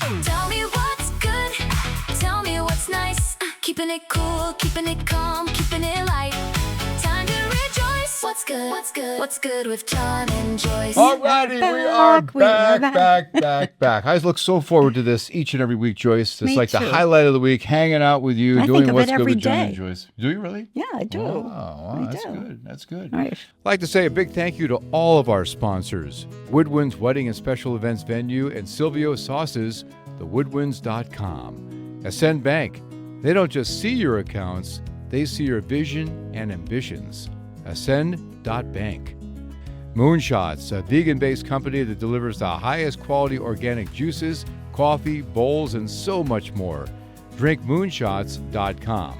Tell me what's good, tell me what's nice. Keeping it cool, keeping it calm, keeping it light. Time to rejoice. What's good, what's good, what's good with John and Joyce. Alrighty, we are back. I look so forward to this each and every week, Joyce. It's Me like too. the highlight of the week, hanging out with you, I doing think of what's it good every with John and day. Joyce. Do you really? Yeah, I do. Wow, I that's do. good. That's good. Right. I'd like to say a big thank you to all of our sponsors. Woodwinds Wedding and Special Events Venue and Silvio Sauces, thewoodwinds.com. Ascend Bank. They don't just see your accounts, they see your vision and ambitions. Ascend.bank. Moonshots, a vegan-based company that delivers the highest quality organic juices, coffee, bowls, and so much more. DrinkMoonshots.com.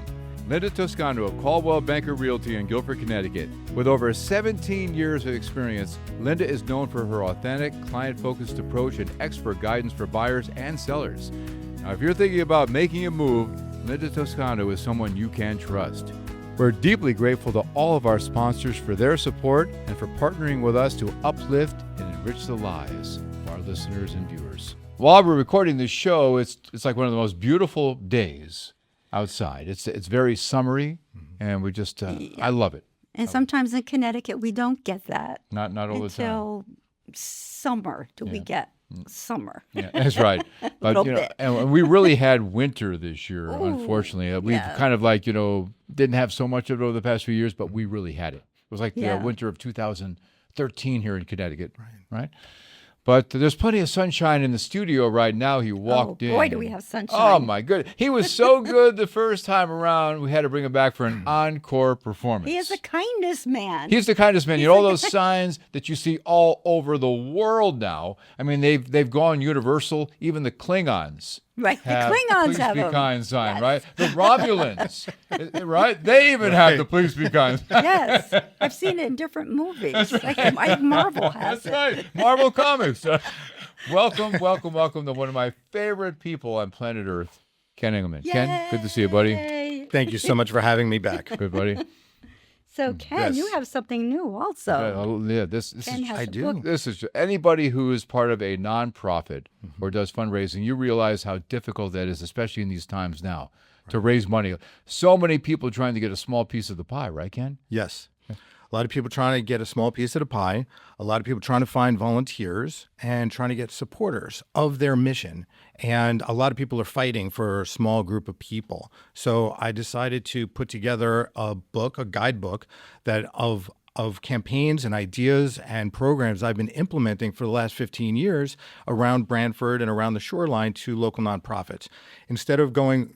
Linda Toscano of Caldwell Banker Realty in Guilford, Connecticut. With over 17 years of experience, Linda is known for her authentic, client-focused approach and expert guidance for buyers and sellers. Now, if you're thinking about making a move, Linda Toscano is someone you can trust. We're deeply grateful to all of our sponsors for their support and for partnering with us to uplift and enrich the lives of our listeners and viewers. While we're recording this show, it's like one of the most beautiful days outside. It's very summery, and we just I love it. And sometimes in Connecticut, we don't get that. Not all the time. Until summer do we get summer. Yeah, that's right. But Little you know, bit. and we really had winter this year. Ooh, unfortunately, we've yeah. kind of like didn't have so much of it over the past few years, but we really had it. It was like the Yeah. winter of 2013 here in Connecticut, right? But there's plenty of sunshine in the studio right now. He walked in. Boy, do we have sunshine. Oh, my goodness. He was so good the first time around. We had to bring him back for an encore performance. He is a kindness man. He's the kindest man. You know all those signs that you see all over the world now? I mean, they've gone universal. Even the Klingons. Right. The have Klingons Please have be them. kind sign, Yes. right? The Romulans, right? They even have the please be kind. Yes. I've seen it in different movies. Like Marvel has That's it. right. Marvel Comics. Welcome to one of my favorite people on planet Earth, Ken Engelman. Ken, good to see you, buddy. Yay. Thank you so much for having me back. Good, buddy. So, Ken, Yes. you have something new also. Yeah, this Ken is has I a do. book. This is anybody who is part of a nonprofit or does fundraising. You realize how difficult that is, especially in these times now, to raise money. So many people trying to get a small piece of the pie, right, Ken? Yes. A lot of people trying to get a small piece of the pie, a lot of people trying to find volunteers and trying to get supporters of their mission. And a lot of people are fighting for a small group of people. So I decided to put together a book, a guidebook that of campaigns and ideas and programs I've been implementing for the last 15 years around Brantford and around the shoreline to local nonprofits. Instead of going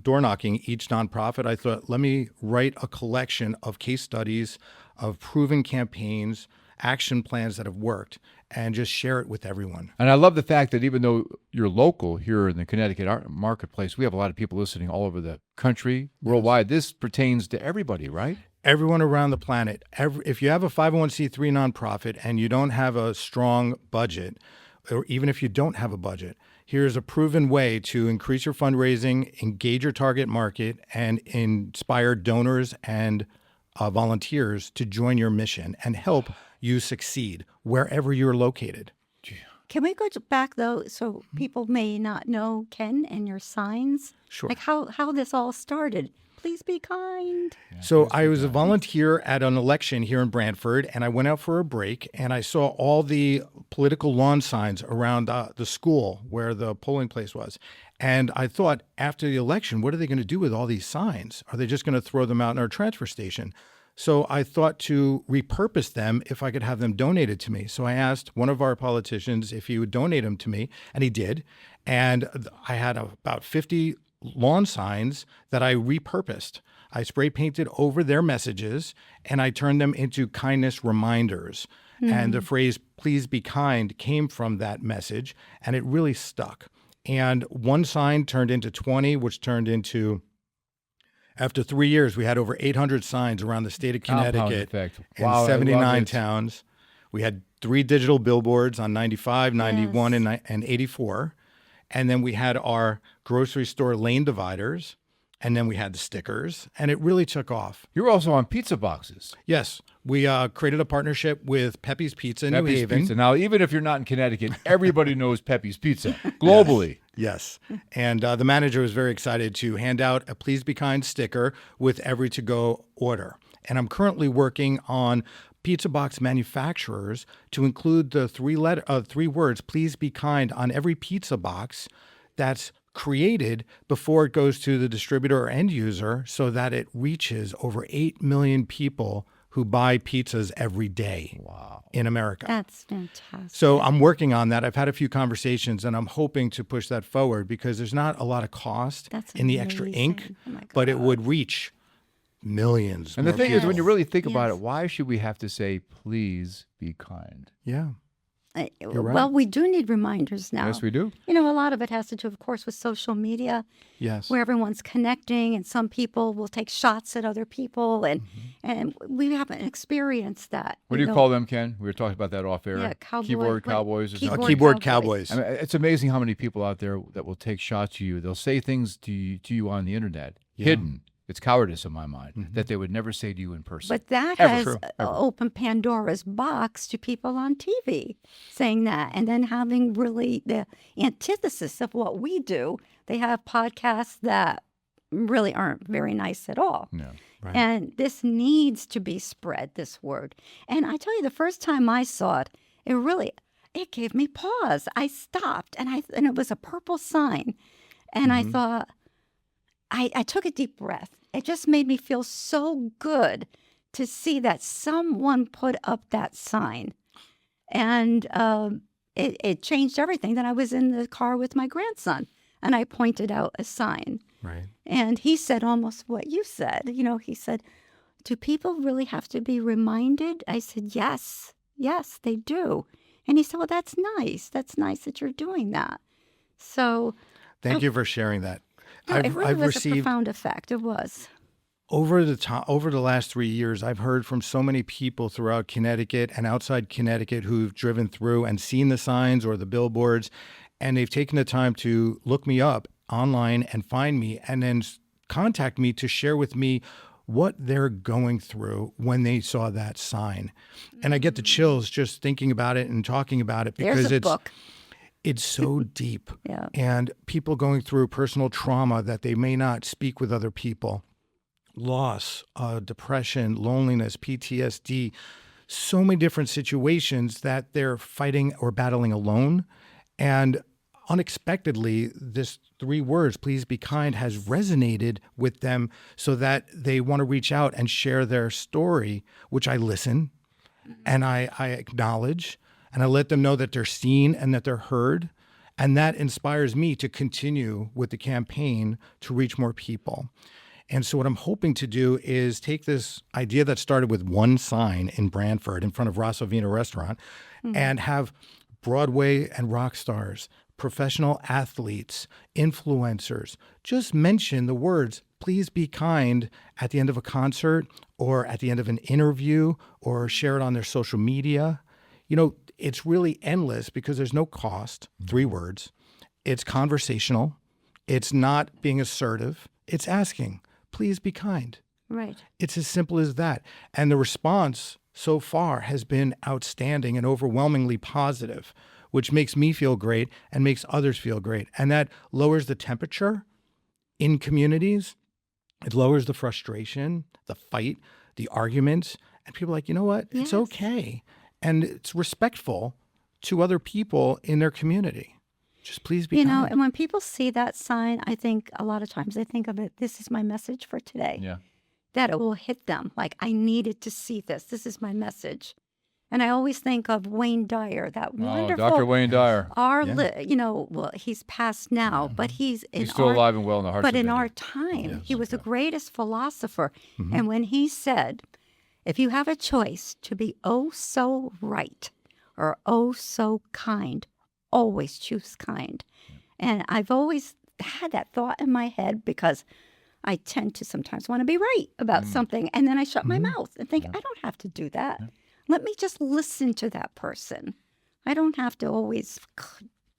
door knocking each nonprofit, I thought, let me write a collection of case studies of proven campaigns, action plans that have worked, and just share it with everyone. And I love the fact that even though you're local here in the Connecticut marketplace, we have a lot of people listening all over the country, worldwide. This pertains to everybody, right? Everyone around the planet. If you have a 501c3 nonprofit and you don't have a strong budget, or even if you don't have a budget, here's a proven way to increase your fundraising, engage your target market, and inspire donors and volunteers to join your mission and help you succeed wherever you're located. Can we go back, though, so people may not know Ken and your signs? Sure. Like how this all started. Please be kind. So I was a volunteer at an election here in Brantford, and I went out for a break, and I saw all the political lawn signs around the school where the polling place was. And I thought, after the election, what are they going to do with all these signs? Are they just going to throw them out in our transfer station? So I thought to repurpose them if I could have them donated to me. So I asked one of our politicians if he would donate them to me, and he did. And I had about 50 lawn signs that I repurposed. I spray painted over their messages, and I turned them into kindness reminders. And the phrase, please be kind, came from that message, and it really stuck. And one sign turned into 20, which turned into, after 3 years, we had over 800 signs around the state of Compound Connecticut effect. in Wow, I love 79 it. towns. We had 3 digital billboards on 95, 91, and 84. And then we had our grocery store lane dividers. And then we had the stickers. And it really took off. You're also on pizza boxes. Yes, we created a partnership with Pepe's Pizza in New Pepe's Haven. Pizza. Now, even if you're not in Connecticut, everybody knows Pepe's Pizza globally. Yes. And the manager was very excited to hand out a Please Be Kind sticker with every to-go order. And I'm currently working on pizza box manufacturers to include the three words, Please Be Kind, on every pizza box that's created before it goes to the distributor or end user so that it reaches over 8 million people who buy pizzas every day in America. That's fantastic. So I'm working on that. I've had a few conversations, and I'm hoping to push that forward because there's not a lot of cost That's in the extra ink, amazing. Oh my but it God. would reach millions. And the more thing is, people. when you really think about Yes. it, why should we have to say, please be kind? Yeah. right. right. We do need reminders now. Yes, we do. You know, a lot of it has to do, of course, with social media, Yes. where everyone's connecting, and some people will take shots at other people, and we haven't experienced that. What do you call them, Ken? We were talking about that off air. Yeah, cowboy- Keyboard right. cowboys. Or something. Keyboard Keyboard cowboys. cowboys. I mean, it's amazing how many people out there that will take shots at you. They'll say things to you on the internet, hidden. It's cowardice in my mind that they would never say to you in person. But that Ever. has True. Ever. opened Pandora's box to people on TV saying that, and then having really the antithesis of what we do. They have podcasts that really aren't very nice at all. Yeah. Right. And this needs to be spread, this word. And I tell you, the first time I saw it, it gave me pause. I stopped, and it was a purple sign. And I thought, I took a deep breath. It just made me feel so good to see that someone put up that sign. And it changed everything. Then I was in the car with my grandson, and I pointed out a sign. Right. And he said almost what you said. You know, he said, do people really have to be reminded? I said, yes, they do. And he said, well, that's nice. That's nice that you're doing that. So Thank you for sharing that. it really was a received profound effect. It was. over the last 3 years, I've heard from so many people throughout Connecticut and outside Connecticut who've driven through and seen the signs or the billboards, and they've taken the time to look me up online and find me and then contact me to share with me what they're going through when they saw that sign. And I get the chills just thinking about it and talking about it because There's a book. it's so deep. Yeah. And people going through personal trauma that they may not speak with other people, loss, depression, loneliness, PTSD, so many different situations that they're fighting or battling alone. And unexpectedly, this 3 words, please be kind, has resonated with them so that they want to reach out and share their story, which I listen and I acknowledge, and I let them know that they're seen and that they're heard. And that inspires me to continue with the campaign to reach more people. And so what I'm hoping to do is take this idea that started with one sign in Brantford in front of Rossovina Restaurant and have Broadway and rock stars, professional athletes, influencers, just mention the words, please be kind at the end of a concert or at the end of an interview or share it on their social media. You know, it's really endless because there's no cost, 3 words. It's conversational. It's not being assertive. It's asking, please be kind. Right. It's as simple as that. And the response so far has been outstanding and overwhelmingly positive, which makes me feel great and makes others feel great. And that lowers the temperature in communities. It lowers the frustration, the fight, the arguments. And people are like, you know what? It's Yes. okay. And it's respectful to other people in their community. Just please be You know, kind. and when people see that sign, I think a lot of times they think of it, this is my message for today. Yeah. That it will hit them. Like, I needed to see this. This is my message. And I always think of Wayne Dyer, that Oh, wonderful. Dr. Wayne Dyer. Well, he's passed now, but he's in He's still our, alive and well in the hearts But of in many. our time, he was the greatest philosopher. And when he said, if you have a choice to be oh so right or oh so kind, always choose kind. And I've always had that thought in my head because I tend to sometimes want to be right about something. And then I shut my mouth and think, I don't have to do that. Let me just listen to that person. I don't have to always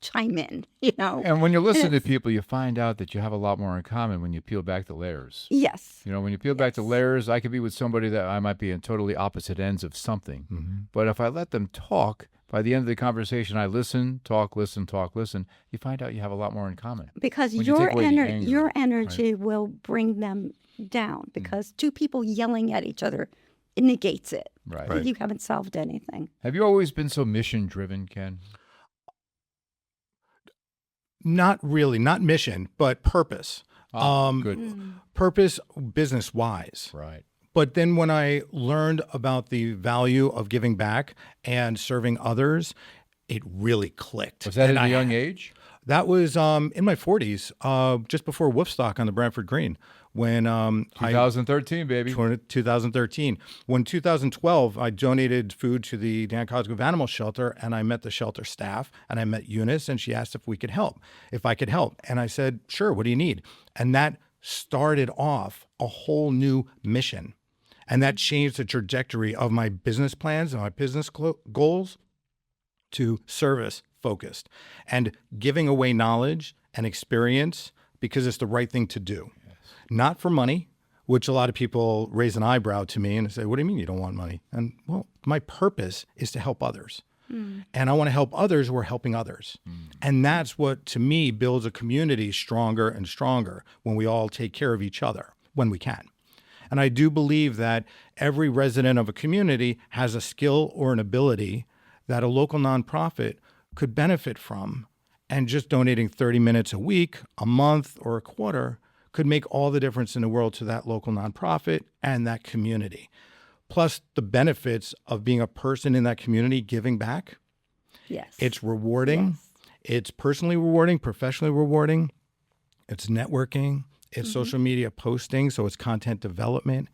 chime in, you know. And when you listen to people, you find out that you have a lot more in common when you peel back the layers. Yes. You know, when you peel back the layers, I could be with somebody that I might be in totally opposite ends of something. But if I let them talk, by the end of the conversation, I listen, talk, listen, talk, listen. You find out you have a lot more in common. Because When you take away the anger, your energy will bring them down. Because two people yelling at each other, it negates it. Right. You haven't solved anything. Have you always been so mission-driven, Ken? Not really, not mission, but purpose. Good. Purpose business-wise. Right. But then when I learned about the value of giving back and serving others, it really clicked. Was that And at a I- young age? That was in my 40s, just before Woofstock on the Brantford Green, when 2013, baby. 2013. When 2012, I donated food to the Dan Cosgrove Animal Shelter, and I met the shelter staff, and I met Eunice, and she asked if I could help. And I said, sure, what do you need? And that started off a whole new mission. And that changed the trajectory of my business plans and my business goals to service focused and giving away knowledge and experience because it's the right thing to do. Yes. Not for money, which a lot of people raise an eyebrow to me and say, what do you mean you don't want money? And well, my purpose is to help others. And I want to help others who are helping others. And that's what, to me, builds a community stronger and stronger when we all take care of each other when we can. And I do believe that every resident of a community has a skill or an ability that a local nonprofit could benefit from. And just donating 30 minutes a week, a month, or a quarter could make all the difference in the world to that local nonprofit and that community. Plus the benefits of being a person in that community giving back. Yes. It's rewarding. Yes. It's personally rewarding, professionally rewarding. It's networking. It's social media posting, so it's content development.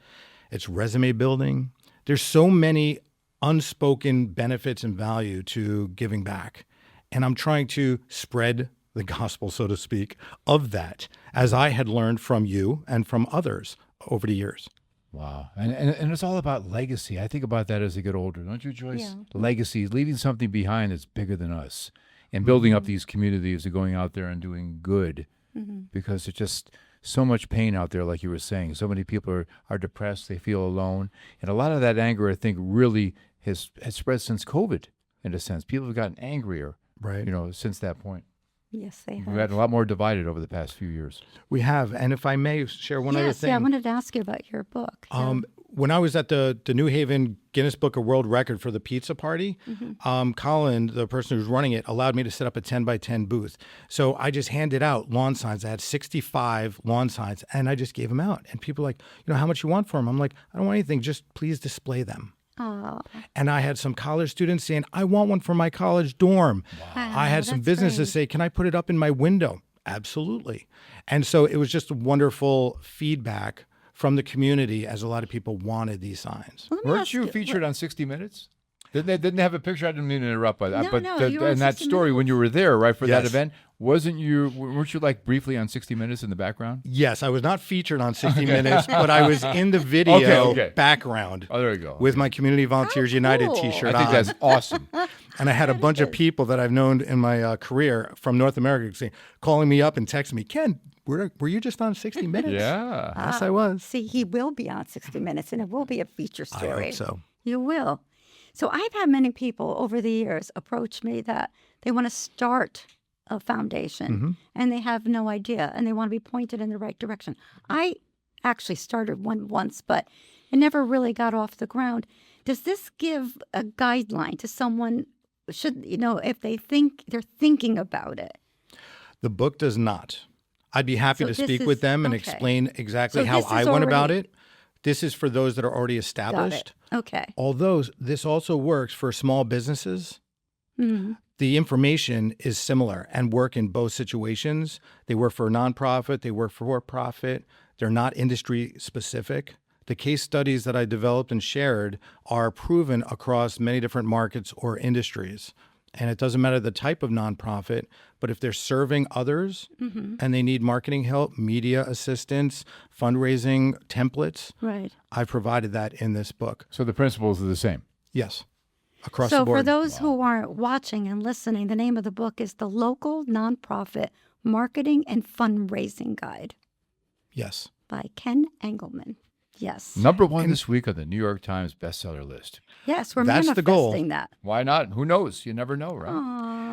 It's resume building. There's so many unspoken benefits and value to giving back. And I'm trying to spread the gospel, so to speak, of that, as I had learned from you and from others over the years. Wow. And it's all about legacy. I think about that as I get older. Don't you, Joyce? Yeah. Legacy, leaving something behind that's bigger than us and building up these communities and going out there and doing good because there's just so much pain out there, like you were saying. So many people are depressed. They feel alone. And a lot of that anger, I think, really has spread since COVID, in a sense. People have gotten angrier, Right. Since that point. Yes, they have. We've gotten a lot more divided over the past few years. We have. And if I may share one other Yes, thing. yeah, I wanted to ask you about your book. When I was at the New Haven Guinness Book of World Record for the pizza party, Colin, the person who's running it, allowed me to set up a 10 by 10 booth. So I just handed out lawn signs. I had 65 lawn signs, and I just gave them out. And people were like, how much you want for them? I'm like, I don't want anything. Just please display them. Oh, And I had some college students saying, I want one for my college dorm. I had some that's businesses say, can I put it up in my window? Absolutely. And so it was just wonderful feedback from the community as a lot of people wanted these signs. let me Weren't ask you featured on 60 Minutes? Didn't they have a picture? I didn't mean to interrupt by that. No, but no, you were on and that 60 story when you were there, right, for that Yes. event, weren't you like briefly on 60 Minutes in the background? Yes, I was not featured on 60 Minutes, but I was in the video Okay. background Oh, there you go. with my Community Volunteers United cool. t-shirt I think on. that's awesome. And I had a bunch of people that I've known in my career from North America calling me up and texting me, Ken, were you just on 60 Minutes? Yeah. Yes, I was. see, he will be on 60 Minutes, and it will be a feature I story. hope so. You will. So I've had many people over the years approach me that they want to start a foundation and they have no idea and they want to be pointed in the right direction. I actually started one once, but it never really got off the ground. Does this give a guideline to someone, if they're thinking about it? The book does not. I'd be happy So to this speak is- with them and okay. explain exactly So how this I is went about already- it. This is for those that are already Got established. it. Okay. Although this also works for small businesses, the information is similar and work in both situations. They work for a nonprofit, they work for profit. They're not industry specific. The case studies that I developed and shared are proven across many different markets or industries. And it doesn't matter the type of nonprofit, but if they're serving others and they need marketing help, media assistance, fundraising templates, Right. I've provided that in this book. So the principles are the same. Yes, across So the board. for those who aren't watching and listening, the name of the book is The Local Nonprofit Marketing and Fundraising Guide Yes. by Ken Engelman. Yes. Number one this week on the New York Times bestseller list. Yes, we're That's the goal. manifesting that. Why not? Who knows? You never know, right?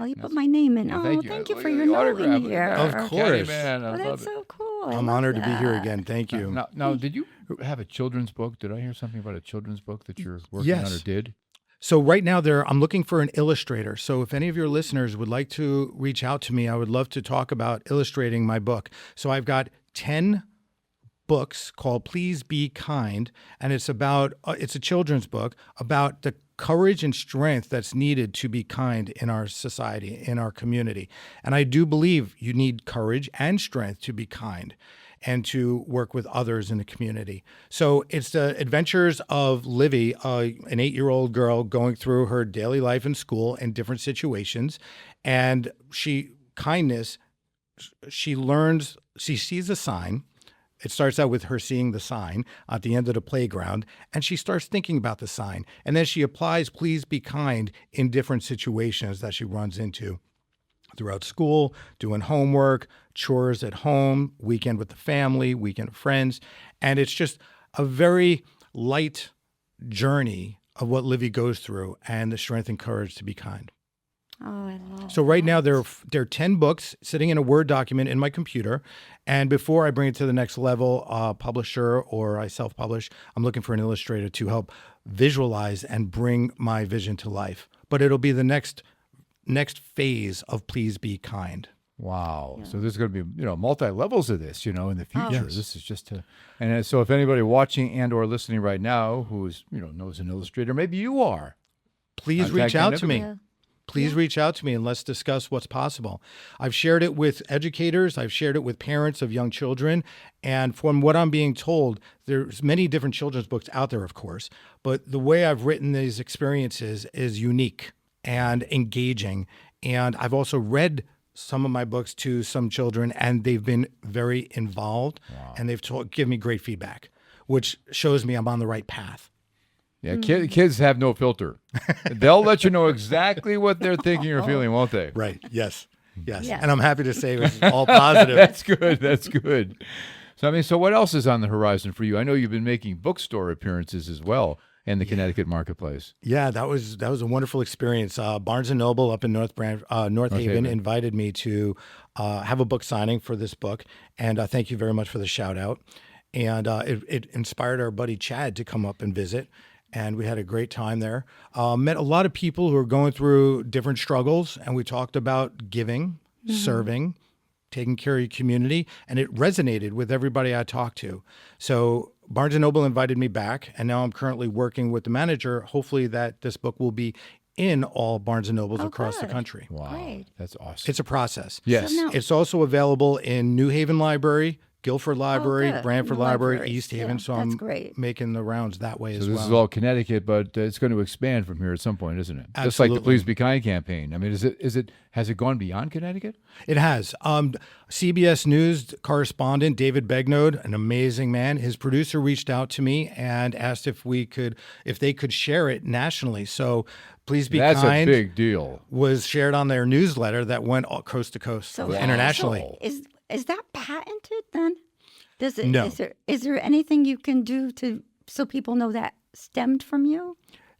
Oh, you put my name in. Well, Oh, thank you Look for at your the note autograph. in Look here. at that. Of Caddy course. man, I Well, love that's it. so cool. I'm honored to be here again. Thank you. Now, did you have a children's book? Did I hear something about a children's book that you're working Yes. on or did? So right now I'm looking for an illustrator. So if any of your listeners would like to reach out to me, I would love to talk about illustrating my book. So I've got 10 books called Please Be Kind, and it's a children's book about the courage and strength that's needed to be kind in our society, in our community. And I do believe you need courage and strength to be kind and to work with others in the community. So it's the adventures of Livy, an 8-year-old girl going through her daily life in school in different situations. And she sees a sign. It starts out with her seeing the sign at the end of the playground, and she starts thinking about the sign. And then she applies Please Be Kind in different situations that she runs into throughout school, doing homework, chores at home, weekend with the family, weekend with friends. And it's just a very light journey of what Livy goes through and the strength and courage to be kind. Oh, I love So right now that. there are 10 books sitting in a Word document in my computer. And before I bring it to the next level, publisher or I self-publish, I'm looking for an illustrator to help visualize and bring my vision to life. But it'll be the next phase of Please Be Kind. Wow. So there's going to be, multi-levels of this, in the future. Yes. This is just so if anybody watching and or listening right now who is, knows an illustrator, maybe you are. Please Contact reach out Ken to me. Yeah. Please reach out to me and let's discuss what's possible. I've shared it with educators. I've shared it with parents of young children. And from what I'm being told, there's many different children's books out there, of course. But the way I've written these experiences is unique and engaging. And I've also read some of my books to some children, and they've been very involved. Wow. And they've given me great feedback, which shows me I'm on the right path. Yeah, kids have no filter. They'll let you know exactly what they're thinking or feeling, won't they? Right. Yes. Yes. Yeah. And I'm happy to say it's all positive. That's good. That's good. So what else is on the horizon for you? I know you've been making bookstore appearances as well in the Connecticut marketplace. Yeah, that was a wonderful experience. Barnes & Noble up in North Haven invited me to have a book signing for this book. And thank you very much for the shout out. And it inspired our buddy Chad to come up and visit. And we had a great time there. Met a lot of people who are going through different struggles. And we talked about giving, serving, taking care of your community. And it resonated with everybody I talked to. So Barnes & Noble invited me back. And now I'm currently working with the manager. Hopefully that this book will be in all Barnes & Nobles across the good. country. Wow. Great. That's awesome. It's a process. Yes. So now- It's also available in New Haven Library, Guilford Library, good. Brantford The Library, libraries. East Haven. Yeah, So that's I'm great. making the rounds that way So as this well. is all Connecticut, but it's going to expand from here at some point, isn't it? Just like the Absolutely. Please Be Kind campaign. I mean, has it gone beyond Connecticut? It has. CBS News correspondent David Begnode, an amazing man, his producer reached out to me and asked if they could share it nationally. So Please Be That's Kind a big deal. was shared on their newsletter that went all coast to coast So internationally. So is that patented then? Does it? No. Is there anything you can do so people know that stemmed from you?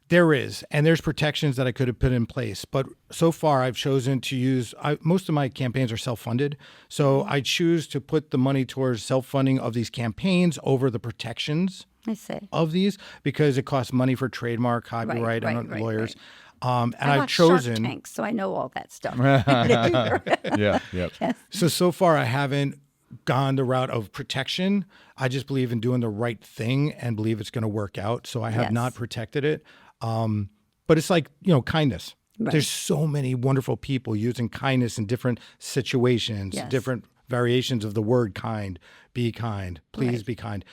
There is, and there's protections that I could have put in place. But so far, I've chosen to use, most of my campaigns are self-funded. So I choose to put the money towards self-funding of these campaigns over the protections I see. of these because it costs money for trademark, copyright, and right, lawyers. right. And I I've watch Shark chosen, Tank, so I know all that stuff. Yeah. Yep. so far I haven't gone the route of protection. I just believe in doing the right thing and believe it's going to work out. So I have Yes. not protected it. But it's like, kindness. Right. There's so many wonderful people using kindness in different situations, Yes. different variations of the word kind, be kind, please Right. be kind.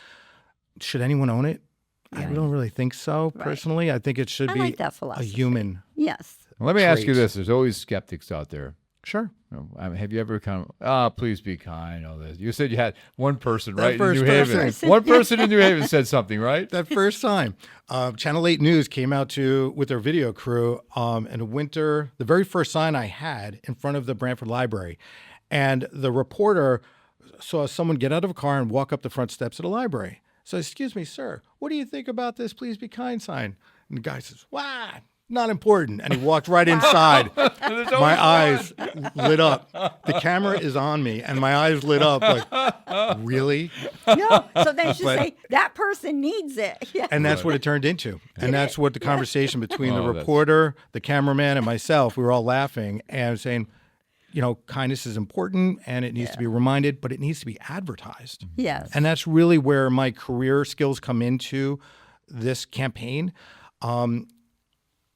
Should anyone own it? I don't really think so, Right. personally. I think it should I be like that a philosophy. human. Yes. Well, let me ask you Traits. this: there's always skeptics out there. Sure. Have you ever please be kind? All this. You said you had one person, right, in first New Haven. person. One person in New Haven said something, right? That first time, Channel 8 News came out with their video crew in the winter. The very first sign I had in front of the Brantford Library. And the reporter saw someone get out of a car and walk up the front steps of the library. So, excuse me, sir, what do you think about this please be kind sign? And the guy says, not important. And he walked right inside. My eyes lit up. The camera is on me, and my eyes lit up like, really? No. So then you should say, that person needs it. Yeah. And that's what it turned into. And that's what the conversation between the Oh, reporter, the cameraman, and myself, we were all laughing and saying, kindness is important and it needs to be reminded, but it needs to be advertised. Yes. And that's really where my career skills come into this campaign.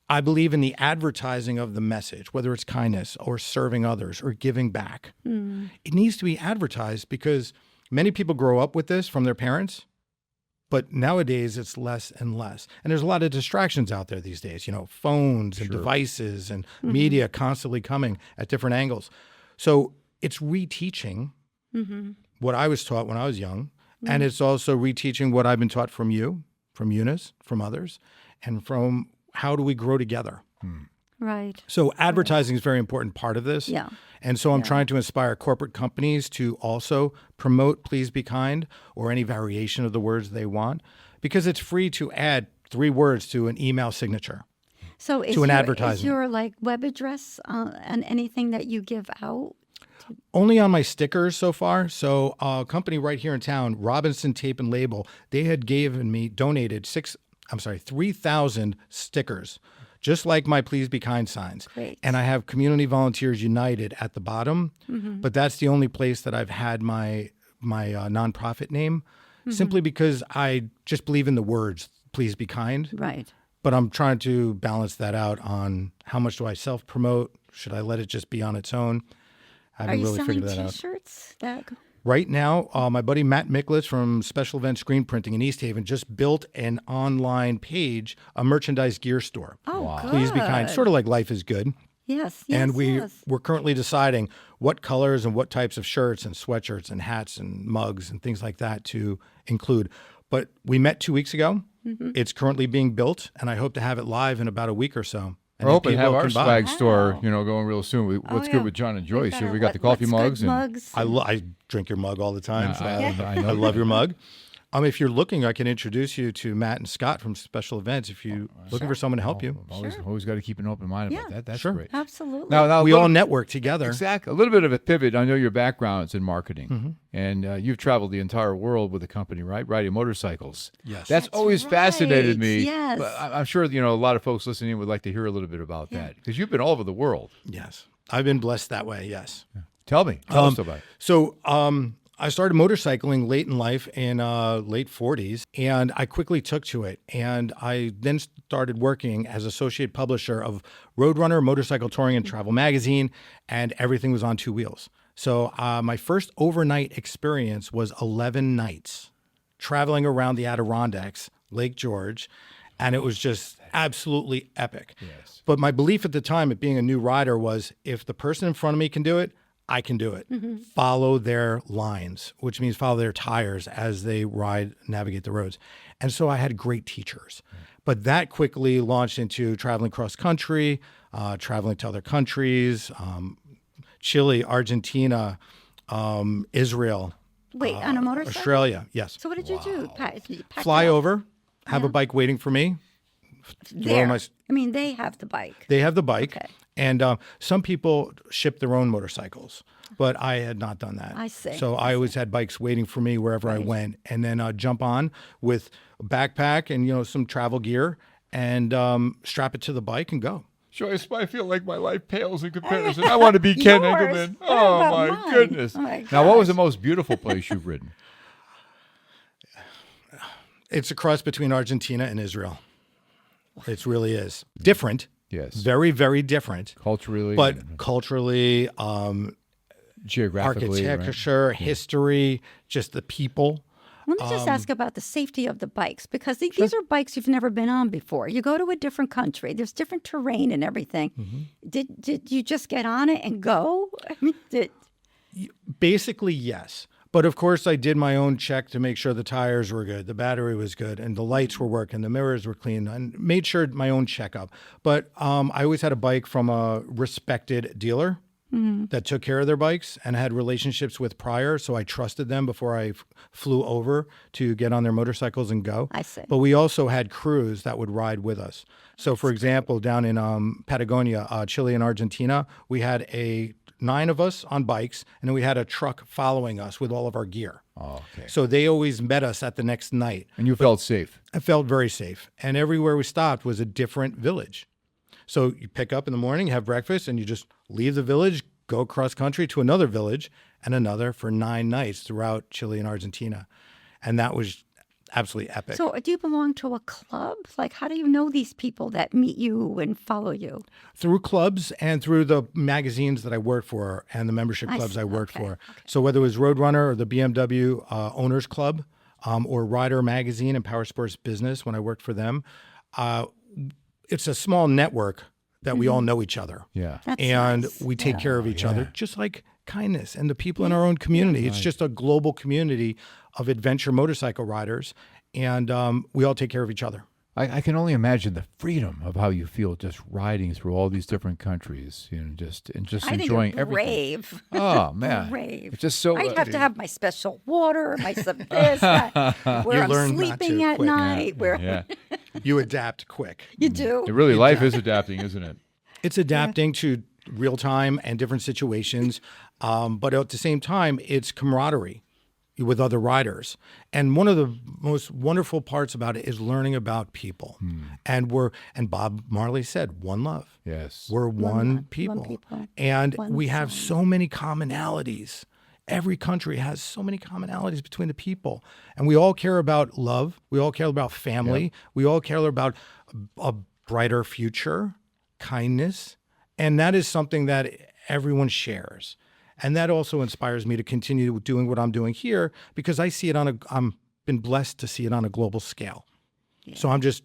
I believe in the advertising of the message, whether it's kindness or serving others or giving back. It needs to be advertised because many people grow up with this from their parents, but nowadays it's less and less. And there's a lot of distractions out there these days, phones and devices and media constantly coming at different angles. So it's reteaching what I was taught when I was young, and it's also reteaching what I've been taught from you, from Eunice, from others, and from how do we grow together? Right. So advertising is a very important part of this. Yeah. And so I'm trying to inspire corporate companies to also promote Please Be Kind or any variation of the words they want, because it's free to add 3 words to an email signature. So is To an your, advertisement. Is your web address and anything that you give out? Only on my stickers so far. So a company right here in town, Robinson Tape and Label, they had donated 3,000 stickers, just like my Please Be Kind signs. Great. And I have Community Volunteers United at the bottom, but that's the only place that I've had my nonprofit name, simply because I just believe in the words, please be kind. Right. But I'm trying to balance that out on how much do I self-promote? Should I let it just be on its own? I Are haven't you really selling figured that out. T-shirts? Right now, my buddy Matt Miklas from Special Event Screen Printing in East Haven just built an online page, a merchandise gear store. Oh, good. Please be kind, sort of like Life is Good. Yes. And yes. we're currently deciding what colors and what types of shirts and sweatshirts and hats and mugs and things like that to include. But we met 2 weeks ago. It's currently being built, and I hope to have it live in about a week or so. And We're hoping to people have our can buy. swag store, going real soon. What's good with John and Joyce? We got the coffee mugs. mugs. I drink your mug all the time. So I know. I love your mug. If you're looking, I can introduce you to Matt and Scott from Special Events if you're looking for someone to help you. Always got to keep an open mind about that. That's great. Absolutely. Now We all network together. Exactly. A little bit of a pivot. I know your background is in marketing, and you've traveled the entire world with the company, right? Riding motorcycles. Yes. That's always fascinated me. Yes. But I'm sure a lot of folks listening would like to hear a little bit about that because you've been all over the world. Yes. I've been blessed that way, yes. Tell me. Tell us about it. So I started motorcycling late in life in late 40s, and I quickly took to it. And I then started working as associate publisher of Roadrunner, Motorcycle Touring and Travel Magazine, and everything was on 2 wheels. So my first overnight experience was 11 nights traveling around the Adirondacks, Lake George, and it was just absolutely epic. Yes. But my belief at the time, at being a new rider, was if the person in front of me can do it, I can do it. Follow their lines, which means follow their tires as they navigate the roads. And so I had great teachers. But that quickly launched into traveling cross country, traveling to other countries, Chile, Argentina, Israel, Wait, on a motorcycle? Australia. Yes. So what did you do? Fly over, have a bike waiting for me. There. my- I mean, they have the bike. They have the bike. Okay. And some people ship their own motorcycles, but I had not done that. I see. So I always had bikes waiting for me wherever I went, and then jump on with a backpack and some travel gear and strap it to the bike and go. Joyce, I feel like my life pales in comparison. I want to be Ken Yours? Engelman. What Oh, about my mine? goodness. Oh, my Now, what was the gosh. most beautiful place you've ridden? It's a cross between Argentina and Israel. It really is different. Yes. Very, very different. Culturally, But culturally, geographically, right? architecture, history, just the people. Let me just ask about the safety of the bikes, because these are bikes you've never been on before. You go to a different country. There's different terrain and everything. Did you just get on it and go? I mean, Basically, yes. But of course, I did my own check to make sure the tires were good, the battery was good, and the lights were working, the mirrors were clean, and made sure my own checkup. But I always had a bike from a respected dealer that took care of their bikes and had relationships with prior. So I trusted them before I flew over to get on their motorcycles and go. I see. But we also had crews that would ride with us. So, for example, down in Patagonia, Chile and Argentina, we had 9 of us on bikes, and then we had a truck following us with all of our gear. Oh, okay. So they always met us at the next night. And you felt safe. I felt very safe. And everywhere we stopped was a different village. So you pick up in the morning, have breakfast, and you just leave the village, go across country to another village and another for 9 nights throughout Chile and Argentina. And that was absolutely epic. So do you belong to a club? Like, how do you know these people that meet you and follow you? Through clubs and through the magazines that I worked for and the membership I clubs see. I worked Okay. for. So whether it was Roadrunner or the BMW Owners Club or Rider Magazine and Power Sports Business when I worked for them, it's a small network that we all know each other. Yeah. That's And nice. we take care of each yeah. other, just like kindness and the people in our own community. It's just a global community of adventure motorcycle riders, and we all take care of each other. I can only imagine the freedom of how you feel just riding through all these different countries, just I think enjoying you're everything. brave. Oh man, Brave. it's just so. I'd have to have my special water, my this, where You I'm learn not sleeping to at quit. night, where Yeah, You adapt quick. you do. really, life is adapting, isn't it? It's adapting to real time and different situations, but at the same time, it's camaraderie with other riders. And one of the most wonderful parts about it is learning about people. And Bob Marley said, one love. Yes. We're one love, people. one people, And one we have soul. so many commonalities. Every country has so many commonalities between the people. And we all care about love. We all care about family. We all care about a brighter future, kindness. And that is something that everyone shares. And that also inspires me to continue doing what I'm doing here because I see it I'm been blessed to see it on a global scale. So I'm just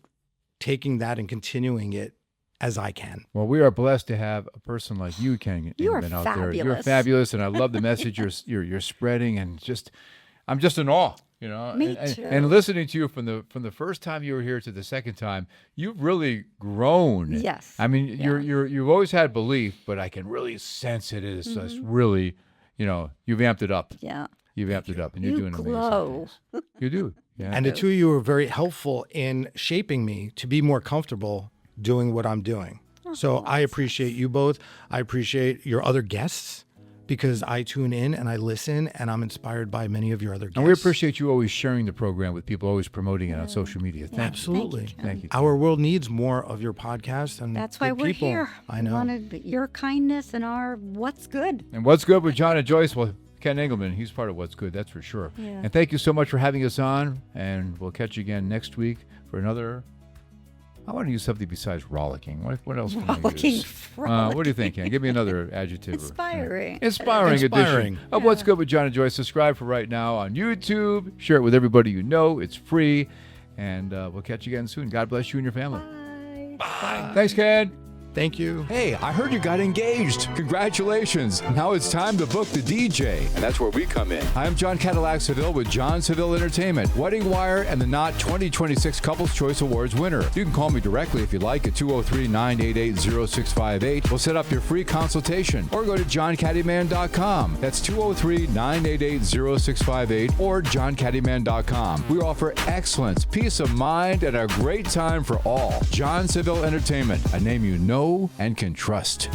taking that and continuing it as I can. Well, we are blessed to have a person like you, Ken You are Engelman, out there. You're fabulous. fabulous, and I love the message you're spreading, and I'm just in awe. Me and, too. and listening to you from the first time you were here to the second time, you've really grown. Yes. I mean, you've always had belief, but I can really sense it is just really, you've amped it up. Yeah. You've amped it up, and you're You doing amazing glow. things. You do. Yeah. And the two of you were very helpful in shaping me to be more comfortable doing what I'm doing. So I appreciate you both. I appreciate your other guests because I tune in and I listen and I'm inspired by many of your other guests. And we appreciate you always sharing the program with people, always promoting it on social media. Thank you. Absolutely. Ken. Thank you. Our world needs more of your podcast and That's why good we're people. here. I We know. wanted your kindness and our what's good. And what's good with John and Joyce? Well, Ken Engelman, he's part of what's good, that's for sure. Yeah. And thank you so much for having us on. And we'll catch you again next week for another. I want to use something besides rollicking. What else can I Rollicking, use? What do you think, Ken? Give me another adjective. Inspiring. Inspiring Inspiring. edition of What's Good with John and Joyce. Subscribe for right now on YouTube. Share it with everybody you know. It's free. And we'll catch you again soon. God bless you and your family. Bye. Thanks, Ken. Thank you. Hey, I heard you got engaged. Congratulations. Now it's time to book the DJ. And that's where we come in. I'm John Cadillac Seville with John Seville Entertainment, Wedding Wire, and the Knot 2026 Couples Choice Awards winner. You can call me directly if you like at 203-988-0658. We'll set up your free consultation or go to johncaddyman.com. That's 203-988-0658 or johncaddyman.com. We offer excellence, peace of mind, and a great time for all. John Seville Entertainment, a name you know and can trust.